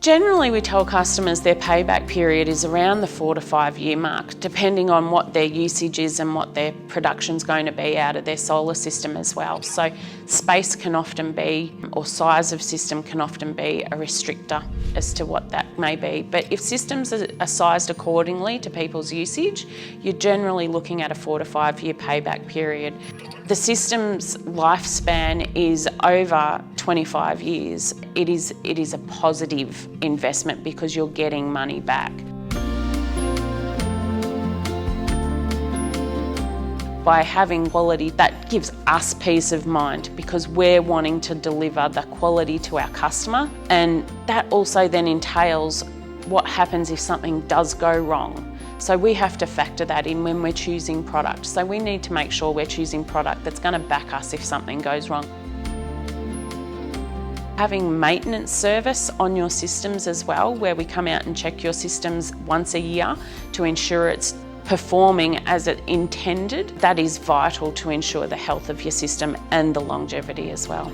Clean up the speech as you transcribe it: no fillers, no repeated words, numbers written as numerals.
Generally, we tell customers their payback period is around the 4 to 5 year mark, depending on what their usage is and what their production's going to be out of their solar system as well. So space can often be, or size of system can often be, a restrictor as to what that may be. But if systems are sized accordingly to people's usage, you're generally looking at a 4 to 5 year payback period. The system's lifespan is over 25 years. It is a positive investment because you're getting money back. By having quality, that gives us peace of mind because we're wanting to deliver the quality to our customer, and that also then entails what happens if something does go wrong. So we have to factor that in when we're choosing product. So we need to make sure we're choosing product that's going to back us if something goes wrong. Having maintenance service on your systems as well, where we come out and check your systems once a year to ensure it's performing as it intended, that is vital to ensure the health of your system and the longevity as well.